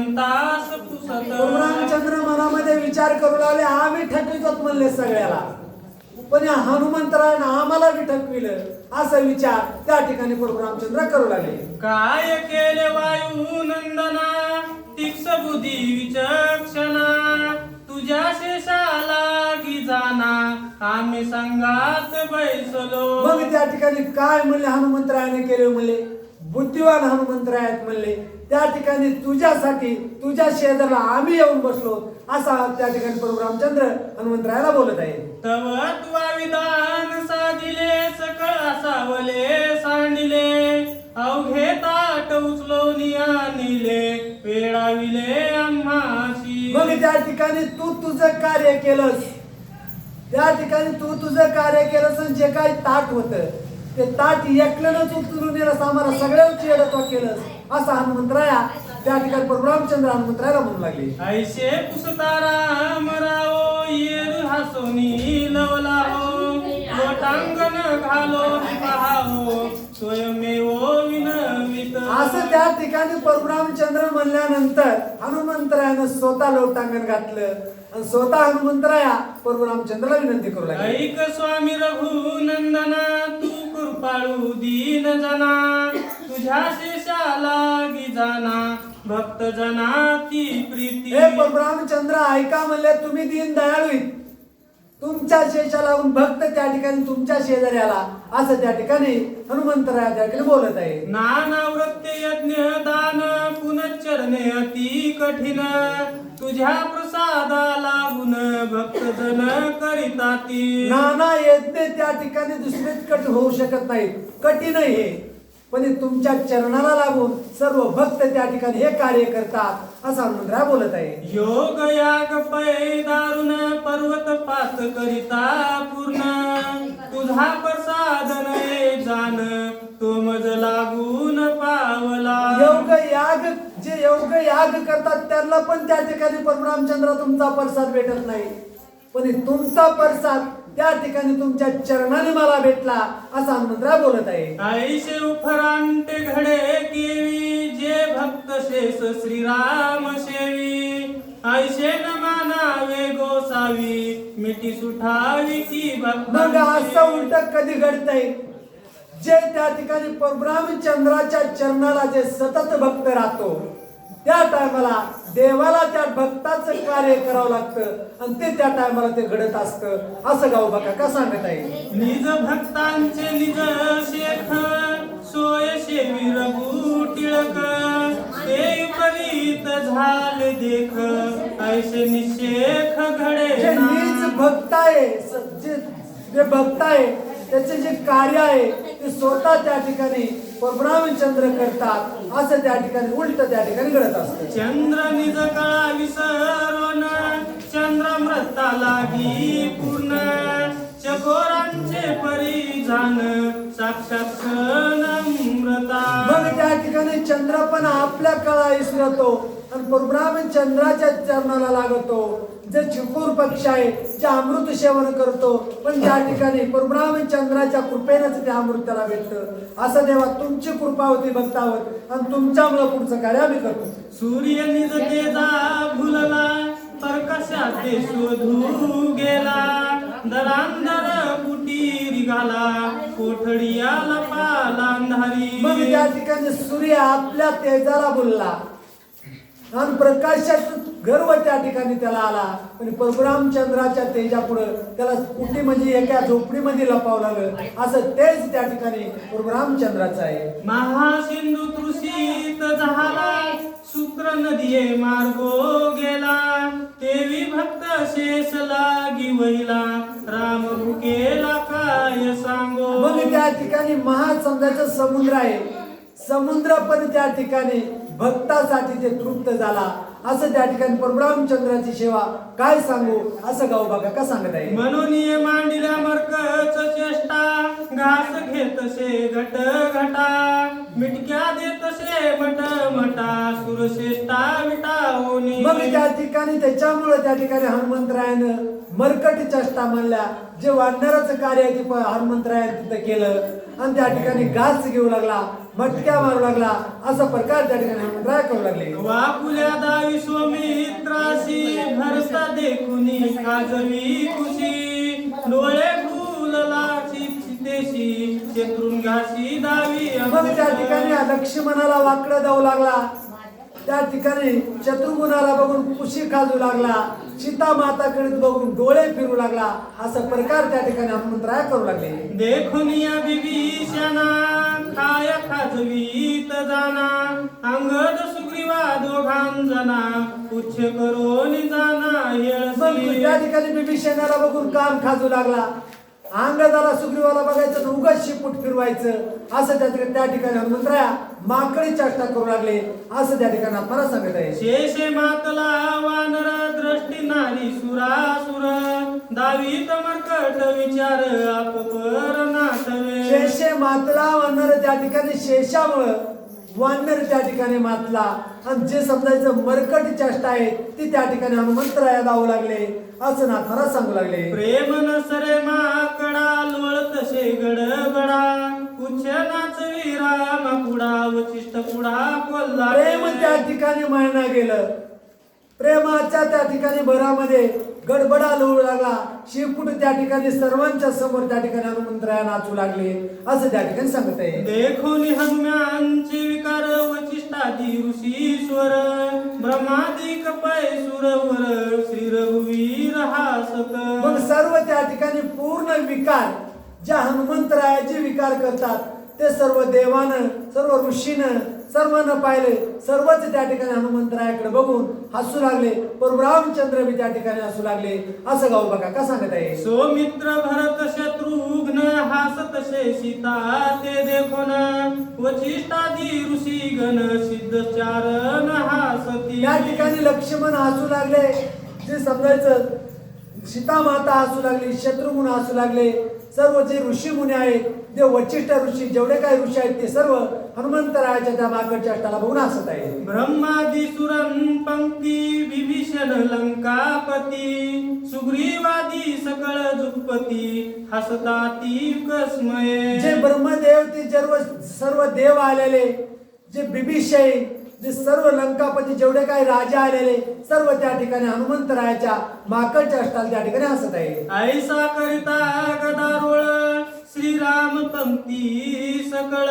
म्हणतास पुसत. रामचंद्र मनामध्ये विचार करू लागले, आम्ही ठकवितो म्हणले सगळ्याला, पण या हनुमंतरायनं आम्हाला बी ठकविलं असा विचार त्या ठिकाणी प्रभू रामचंद्र करू लागले. काय केले वायू नंदना तीक्ष्ण बुद्धी विचक्षणा, तुझ्या शेषाला गी जाना आम्ही संगात बैसलो. मग त्या ठिकाणी काय म्हणले हनुमंतरायाने केले म्हणले, बुद्धिवान हनुमंतरायात म्हणले, त्या ठिकाणी तुझ्यासाठी तुझ्या शेजारला आम्ही येऊन बसलो असा त्या ठिकाणी प्रभू रामचंद्र हनुमंतरायाला बोलत आहे. तव त्वा विधान साधिले सकळ असावले सांडिले, अवघे ताट उचलवून आणले वेळाविले आम्हासी. मग त्या ठिकाणी तू तुझं कार्य केलंस, त्या ठिकाणी तू तुझं कार्य केलंस आणि जे काही ताट होतं ते ताट एकल्यानंच उचलून नेलंस, आम्हाला सगळ्यांची येडत्वा केलंस असा हनुमंतराया त्या ठिकाणी प्रभू रामचंद्र हनुमंतरायाला म्हणू लागले. ऐशे पुसताराम रावो येर हसोनी लवलाहो, लोटांगण घालो पहावो स्वयमेव विनवित. असं त्या ठिकाणी प्रभू रामचंद्र म्हणल्यानंतर हनुमंतरायानं स्वतः लोटांगण घातलं आणि स्वतः हनुमंतराया प्रभू रामचंद्राला विनंती करू लागले. ऐक स्वामी रघुनंदना तू कृपाळू दीन जना, तुझ्या शेषाला गी जाना भक्त जनाती प्रीती. हे प्रभू रामचंद्र ऐका म्हणले, तुम्ही दीन दयाळू, तुमच्या शेषाला लावून भक्त त्या ठिकाणी तुमच्या शेजारी आला असं त्या ठिकाणी हनुमंतराया त्या ठिकाणी बोलत आहे. नाना वृत्ते यज्ञ दान पुनच्चरणे अति कठीण, तुझ्या प्रसादा लागून भक्त जन करिताती. नाना यज्ञ त्या ठिकाणी दुसरेच कट होऊ शकत नाहीत, कठीण हे, पण हे तुमच्या चरणाला लागून सर्व भक्त त्या ठिकाणी हे कार्य करतात असं हनुमंतराया बोलत आहे. योग याग पै दारुण पर्वत पात करिता पूर्ण, तुझा प्रसाद नये जान तो मज लागून पावला. योग याग, जे योग याग करतात त्यांना पण त्या ठिकाणी प्रभू रामचंद्र तुमचा प्रसाद भेटत नाही, पण हे तुमचा प्रसाद त्या ठिकाणी तुमच्या चरणाने मला भेटला असं हनुमंतराया बोलत आहे. ऐशे उफरांटे घडे केवी जे भक्त शेष श्रीराम सेवी, ऐशे न मानावे गोसावी मिठी सुठावी की भक्त. मग असं उलट कधी घडतंय, जे त्या ठिकाणी प्रभू रामचंद्राच्या चरणाला जे सतत भक्त राहतो त्या टायमाला देवाला त्या भक्ताचं कार्य करावं लागतं आणि ते त्या टायमाला ते घडत असतं असं गाव बघा का सांगत आहे. निज भक्तांचे निज शेख सोय शेवी रघु टिळक, ते विपरीत झाले देख ऐसे निशेख घडे. जे नीच भक्त आहे, जे भक्त आहे त्याचे जे कार्य आहे ते स्वतः त्या ठिकाणी प्रभू रामचंद्र करतात असं त्या ठिकाणी उलट त्या ठिकाणी घडत असतं. चंद्र निज कळा विसरून चंद्रामृता लागी पूर्ण, चकोरांचे परिधान साक्षात सनम्रता. मग त्या ठिकाणी चंद्र पण आपल्या कळा विसरतो आणि प्रभू रामचंद्राच्या चरणाला लागतो. जे चिपूर पक्ष आहे जे अमृत सेवन करतो पण त्या ठिकाणी प्रभू रामचंद्राच्या कृपेनेच त्या अमृताला भेटतं. असं देवा तुमची कृपा होती भक्तावर आणि तुमच्यामुळे पुढचं कार्य आम्ही करतो. सूर्य निज तेजा भुलला प्रकाशात ते शोधू गेला, दरांदर कुटीर घाला कोठडियाला पाला अंधारी. मग त्या ठिकाणी सूर्य आपल्या तेजाला बोलला आणि प्रकाशात गर्व त्या ठिकाणी त्याला आला, पण प्रभू रामचंद्राच्या तेजापुढे त्याला कुठे म्हणजे एका झोपडीमध्ये लपावलं असं तेच त्या ठिकाणी प्रभू रामचंद्राचं आहे. महासिंधू तृषित झाला सूत्र नदीये मार्गो गेला, तेवी भक्त शेष लागी वहिला राम भुकेला काय सांगो. मग त्या ठिकाणी महासमुद्राचा समुद्र आहे, समुद्र पण त्या ठिकाणी भक्तासाठी ते तृप्त झाला असं त्या ठिकाणी प्रभू रामचंद्राची सेवा काय सांगू असं गाव बघा का सांगत आहे. म्हणून ये मांडिल्या मरकच चेष्टा, घास घेतसे घट घटा, मिटक्या देतसे मट मटा, सुरश्रेष्ठा विटावनी. मग त्या ठिकाणी त्याच्यामुळे त्या ठिकाणी हनुमंतरायानं मरकट चेष्टा म्हणल्या, जे वाढणारच कार्य आहे ते हनुमंतरायानं तिथं केलं आणि त्या ठिकाणी घास घेऊ लागला. मटक्या मारू लागला असा प्रकार त्या ठिकाणी हनुमंतराय करू लागले. वाकुल्या दावी सोमित्रासी भरता देखुनी काजवी खुशी डोळे फुलला चितेशी शत्रुंगाशी दावी मग त्या ठिकाणी लक्ष्मणाला वाकडं जाऊ लागला. त्या ठिकाणी शत्रुघ्नाला बघून कुशी खाजू लागला. सीता माताकडे बघून डोळे फिरू लागला. असा प्रकार त्या ठिकाणी हनुमंतराय करू लागले. देखुनिया विभीषणा काय खाजवीत जाना अंगद सुग्रीवा दोघांजना उच्च करून जाना मग येळसी. त्या ठिकाणी विभीषणाला बघून कान खाजू लागला. अंगदाला सुग्रीवाला बघायचं तर उगाच शिपूट फिरवायचं असं त्या ठिकाणी हनुमंतराया माकडी चेष्टा करू लागले असं त्या ठिकाणी आपल्याला सांगत आहे. शेषे मातला वानर दृष्टी नारी सुरासुर दावीत मर्कट विचार आपपर नाटवे. शेषे मातला वानर त्या ठिकाणी शेषामुळं वानर त्या ठिकाणी मातला आणि जे समजायचं मरकट चेष्टा आहे ती त्या ठिकाणी हनुमंतराया लावू लागले असं नाथाला सांगू लागले. प्रेम नसरे माकडा लोळतसे गडबडा उच्च नाचवी रामकुडा वचिष्ठ कुडा कोल्हा. प्रेम त्या ठिकाणी मायना गेलं. प्रेमाच्या त्या ठिकाणी भरामध्ये गडबडा लोळू लागला. शिवपुट त्या ठिकाणी सर्वांच्या समोर त्या ठिकाणी हनुमंतराया नाचू लागले असं त्या ठिकाणी सांगत आहे. देखोनी हनुमानचे विकार वचिष्ठादी ऋषीश्वर ब्रह्मादिक पै सुरवर श्री रघुवीर हासत. मग सर्व त्या ठिकाणी पूर्ण विकार ज्या हनुमंतरायाचे विकार करतात ते सर्व देवानं सर्व ऋषीनं सर्वांना पाहिले. सर्वच त्या ठिकाणी हनुमंतरायाकडे बघून हसू लागले. प्रभू रामचंद्र बी त्या ठिकाणी हसू लागले असं गाऊ बघा का सांगत आहे. सौमित्र भरत शत्रुघ्न हासत शे सीता ते देखोन वचिष्ठादी ऋषी गण सिद्ध चारण हासती. या ठिकाणी लक्ष्मण हसू लागले. जे समजायचं सीता माता हसू लागली. शत्रुघ्न हसू लागले. सर्व जे ऋषी मुनी आहेत जे वचिष्ठ ऋषी जेवढे काही ऋषी आहेत ते सर्व हनुमंतरायाच्या त्या माकडच्या अष्टाला बघून हसत आहे. ब्रह्मादी सुरन पंक्ती विभीषण लंकापती सुग्रीवादी सकळ जुगपती हसताती कसमये. जे ब्रह्मदेव ते सर्व देव आलेले जे बिभीषण जे सर्व लंकापती जेवढे काही राजा आलेले सर्व त्या ठिकाणी हनुमंतरायाच्या माकडच्या अष्टाला त्या ठिकाणी हसत आहे. ऐसा करिता गदारोळ श्रीराम पंक्ती सकळ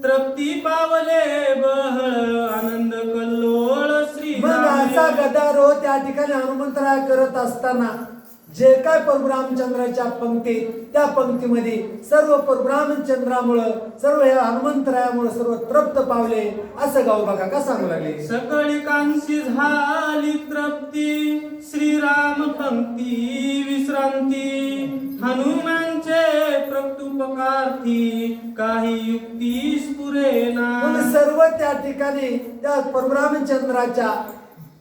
तृप्ती पावले बहळ आनंद कल्लोळ श्री. मग असा गदारोळ त्या ठिकाणी हनुमंतराय करत असताना जे काय प्रभू रामचंद्राच्या पंक्ती त्या पंक्तीमध्ये सर्व प्रभू रामचंद्रामुळं सर्व या हनुमंतरायामुळे सर्व तृप्त पावले असं गाऊ बघा का सांगू लागले. सकळी कांशी झाली तृप्ती श्रीराम पंक्ती विश्रांती हनुमानचे प्रत्युपकार्थी काही युक्ती स्फुरेना. मग सर्व त्या ठिकाणी त्या प्रभू रामचंद्राच्या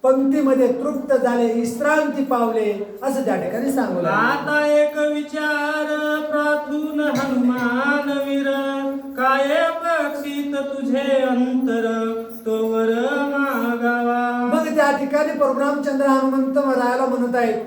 पंक्तीमध्ये तृप्त झाले विश्रांती पावले असं त्या ठिकाणी सांगू लागले. आता एक विचार प्राथून हनुमान वीर काय अपेक्षित तुझे अंतर तोवर मागावा. मग त्या ठिकाणी प्रभू रामचंद्र हनुमंत राहायला म्हणत आहेत.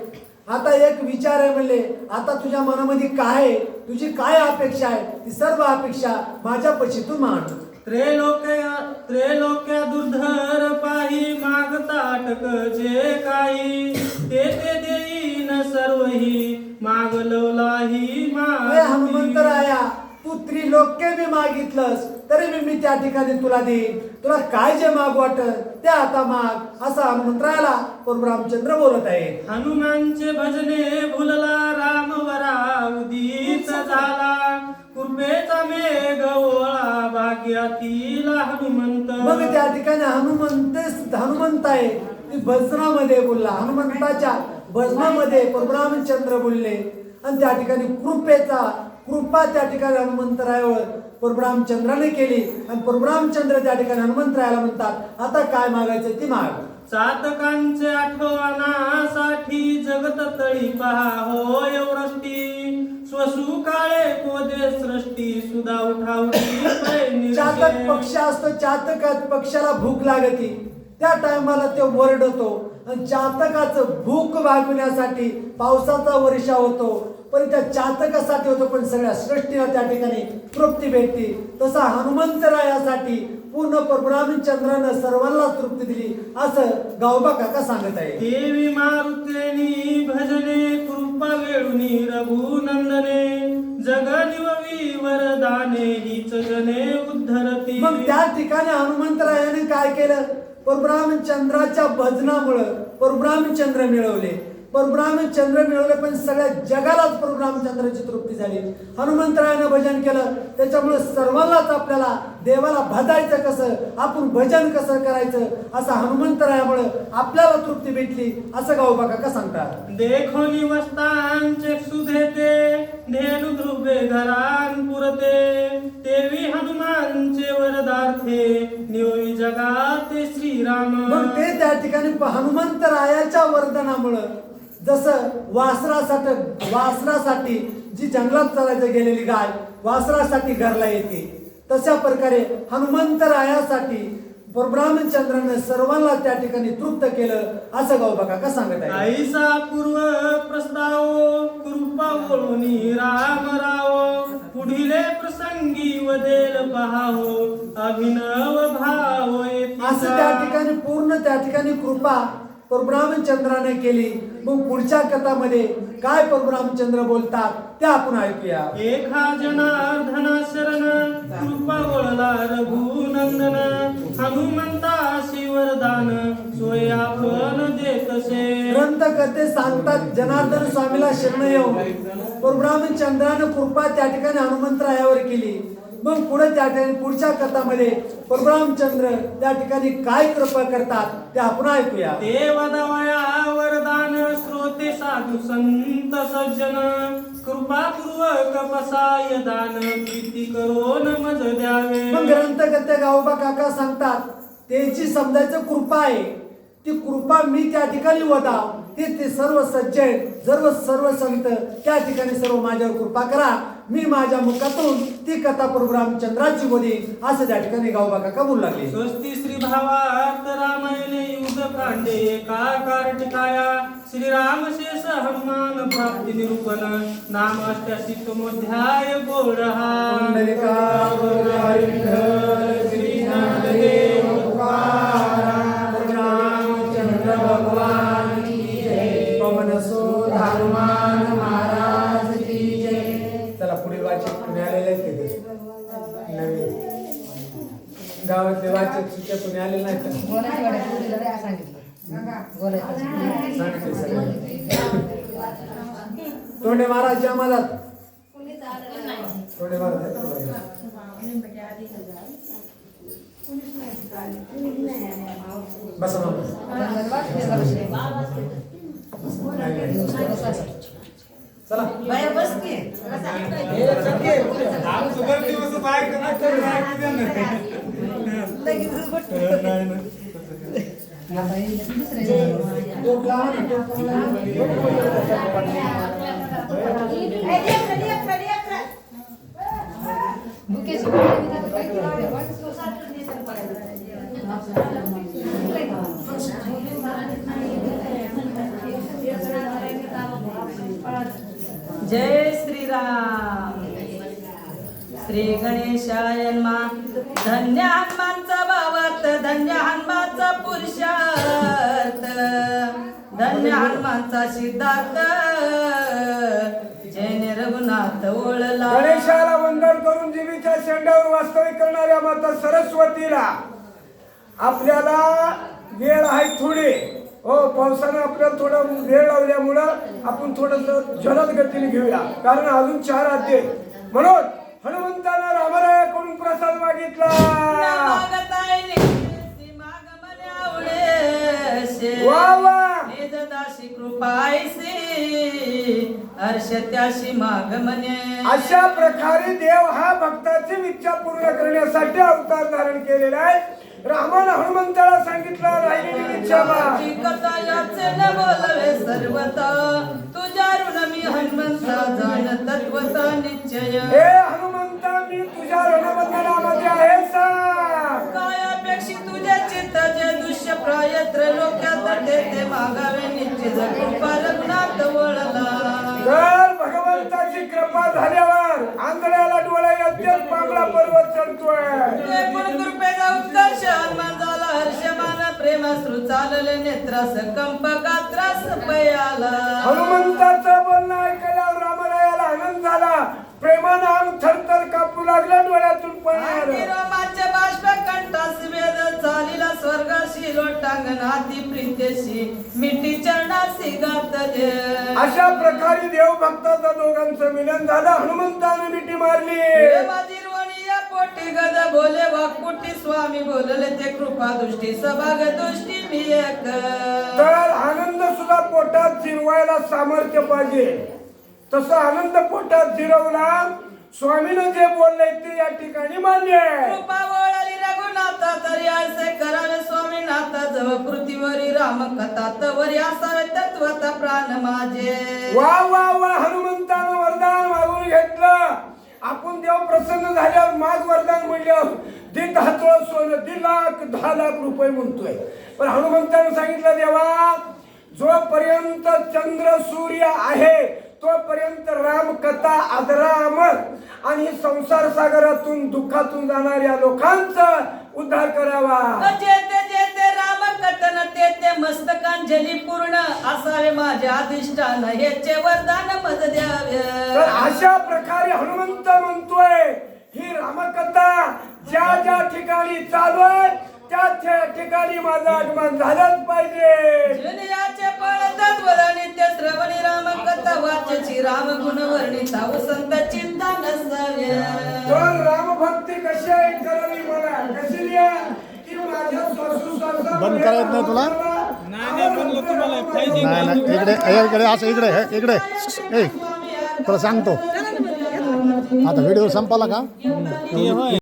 आता एक विचार आहे म्हणले आता तुझ्या मनामध्ये काय आहे तुझी काय अपेक्षा आहे ती सर्व अपेक्षा माझ्यापाशी तू मांड. त्रैलोक्या दुर्धर पाही मागता अटक जे काही ते देईन सर्वही मागलवलाही हनुमंतराया तू त्रिलोक्य मी मागितलंस तरी मी त्या ठिकाणी तुला देईन. तुला काय जे माग वाटत ते आता माग असं हनुमंतरायाला प्रभू रामचंद्र बोलत आहे. हनुमानचे भजने भुलला रामवरा उदित झाला कृपेचा मेघ ओळा भाग्यातील हनुमंत. मग त्या ठिकाणी हनुमंत आहे ती भजनामध्ये बोलला. हनुमंताच्या भजनामध्ये प्रभू रामचंद्र बोलले आणि त्या ठिकाणी कृपा त्या ठिकाणी हनुमंतरायावर प्रभू रामचंद्राने केली आणि प्रभू रामचंद्र त्या ठिकाणी हनुमंतरायाला म्हणतात आता काय मागायचं ती माग. चातकांचे आठवणासाठी जगत तळी पहा होय वृष्टी स्वसु काळे कोदे सृष्टी सुधा उठावली. चातक पक्ष असतो चातकात पक्षाला भूक लागती त्या टायमाला तो ओरडतो आणि चातकाचं भूक भागविण्यासाठी पावसाचा वर्षाव होतो, पण त्या चातकासाठी होतो, पण सगळ्या सृष्टीला त्या ठिकाणी तृप्ती भेटते. तसा हनुमंतरायासाठी पूर्ण परब्रह्मचंद्रानं सर्वांना तृप्ती दिली असं गावबा काका सांगत आहे. देवी मारुतेनी भजने कृपा वेळुनी रघुनंदने जगनिववी वरदाने हीच जने उद्धरती. मग त्या ठिकाणी हनुमंतरायाने काय केलं? परब्रह्मचंद्राच्या भजनामुळं परब्रह्मचंद्र मिळवले. परब्रह्मचंद्र मिळवले, पण सगळ्या जगालाच परब्रह्मचंद्राची तृप्ती झाली. हनुमंतरायानं भजन केलं, त्याच्यामुळे सर्वांनाच आपल्याला देवाला भजायचं कसं, आपण भजन कसं करायचं, असं हनुमंतरायामुळे आपल्याला तृप्ती भेटली असं गावबा काका सांगतात. देखो निवस्तांचे सुधेते धेनु ध्रुवे घरान पुरते तेवी हनुमानचे वरदार्थे निवई जगाते श्रीराम. मग ते त्या ठिकाणी हनुमंतरायाच्या वरदानामुळं जसं वासरासाठी जी जंगलात चालायचं गेलेली गाय वासरासाठी घरला येते, तशा प्रकारे हनुमंतरायासाठी परब्रह्मचंद्रानं सर्वांना त्या ठिकाणी तृप्त केलं असं गावबा काका सांगत आहे. ऐसा पूर्व प्रस्ताव कृपा बोलूनी राम राव पुढीले प्रसंगी वदेल पहावो अभिनव भाव असं त्या ठिकाणी पूर्ण त्या ठिकाणी कृपा परब्रह्मचंद्राने केली. मग पुढच्या कथामध्ये काय परब्रह्मचंद्र बोलतात ते आपण ऐकूया. एका जनार्दना शरण कृपा वळला रघुनंदन हनुमंता वरदान सोय आपण देतसे. ग्रंथकर्ते सांगतात जनार्दन स्वामीला शरण येऊन परब्रह्मचंद्राने कृपा त्या ठिकाणी हनुमंतरायावर केली. मग पुढे त्या ठिकाणी पुढच्या कथामध्ये परब्रह्मचंद्र त्या ठिकाणी काय कृपा करतात ते आपण ऐकूया. देवदवया वरदान श्रोते साधू संत सज्जन कृपापूर्वक पसाय दान प्रीती करून मज द्यावे. मग ग्रंथकर्ते गावबा काका सांगतात त्याची समजायचं कृपा आहे, ती कृपा मी त्या ठिकाणी वदाव, ते सर्व सज्जन सर्व संत त्या ठिकाणी सर्व माझ्यावर कृपा करा, मी माझ्या मुखातून ती कथा परब्रह्मचंद्राची बोलीन असं त्या ठिकाणी गावबा काका बोलू लागले. स्वस्ती श्री भावार्थ रामायणे युद्ध कांडे का कार्तिकाया श्रीराम शेष हनुमान प्राप्ती निरूपण नाम अष्टसितमोध्याय गोरहा. श्री ज्ञानदेव तुकाराम रामचंद्र भगवान की जय. पवन सुत हनुमान महाराज की जय. चला पुढील वाचक पुणे आलेले आहेत तिथे नवीन गावातले वाचक सुद्धा पुणे आलेले नाहीत का? सांगितले सगळे. तोंडे महाराज या मला तोंडे महाराज बसा चला बाया बस की जय श्रीराम. श्री गणेशाय नमः. धन्य हनुमानचा भावार्थ धन्य हनुमानचा पुरुषार्थ धन्य हनुमानचा सिद्धार्थ जैन रघुनाथ ओळला. गणेशाला वंदन करून जीवीच्या शेंड्यावर वास्तविक करणाऱ्या माता सरस्वतीला आपल्याला वेळ आहे थोडी. हो, पावसानं आपल्याला थोडा वेळ लावल्यामुळं आपण थोडस जलद गतीने घेऊया, कारण अजून 4 अध्याय. म्हणून हनुमंतानं रामरायाकडून प्रसाद मागितला. वा वा. अशा प्रकारे देव हा भक्ताची इच्छा पूर्ण करण्यासाठी अवतार धारण केलेला आहे. रामानं हनुमंताला सांगितलं राहिलेली इच्छा तुझ्या ऋण मी हनुमंता जाण तत्वता निश्चय. हे हनुमंता मी तुझ्या रणबंधनामध्ये आहे सांग. काय अपेक्षित तुझ्या चित्त जे दुष्य प्राय त्रैलोक्यात ते तुझी जर कृपा रघुनाथ वळला तर भगवंताची कृपा झाल्यावर आंधळ्याला डोळा येतात पांगळा पर्वत चढतोय एकूण कृपेचा उत्कर्ष हनुमान झाला हर्षमान प्रेमाश्रू चालले नेत्रास कंप गात्रास पयाला हनुमंताचं बोलणं ऐकल्यावर रामरायाला आनंद झाला प्रेमानं अंग थरथर कापू लागलं डोळ्यातून पडणार रोमांच बाष्प कंठास वेद चालीला स्वर्गाशी लोटांगण हाती प्रीतेशी मिठी चरणासी गातले अशा प्रकारे देव भक्ताचं दोघांचं मिलन झालं हनुमंतानं मिठी मारली माझी रोणीया पोटी गद बोले वाकुटी स्वामी बोलले ते कृपा दृष्टी सभाग दृष्टी मी एक तर आनंद सुद्धा पोटात जिरवायला सामर्थ्य पाहिजे तसं आनंद पोटात जिरवला स्वामीनं जे बोलले ते या ठिकाणी मान्य आहे कृपा वळली रघुनाथा तरी ऐसे करावे स्वामी नाथा जव पृथ्वीवरी राम कथा तवरी असावे तत्वता प्राण माझे वा वा वा हनुमंतानं वरदान मागून घेतलं आपण देव प्रसन्न झाल्यावर माग वरदान म्हणलं दीड हातोळ सोनं 10 लाख रुपये म्हणतोय पण हनुमंतानं सांगितलं देवा जोपर्यंत चंद्र सूर्य आहे तोपर्यंत राम कथा आदरा अमर आणि संसार सागरातून दुःखातून जाणाऱ्या लोकांचा उद्धार करावा जेते जेते राम कथन तेते मस्तकांजली पूर्ण असावे माझे अधिष्ठान हेचे वरदान मज द्यावे तर अशा प्रकारे हनुमंत म्हणतोय ही रामकथा ज्या ज्या ठिकाणी चालू आहे त्या ठिकाणी माझं आगमन झालंच पाहिजे जुनियाचे पळतात वदा नित्य श्रवणी राम कथा वाचची राम गुण वर्णिता संत चिंता नसावे तर रामभक्ती कशी आहे करावी मला कशी लिहा की माझ्या बंद करायचं नाही तुला? नाही म्हणलं तुम्हाला पाहिजे नाही नाही इकडे असं इकडे ए तुला सांगतो आता व्हिडिओ संपला का ते होय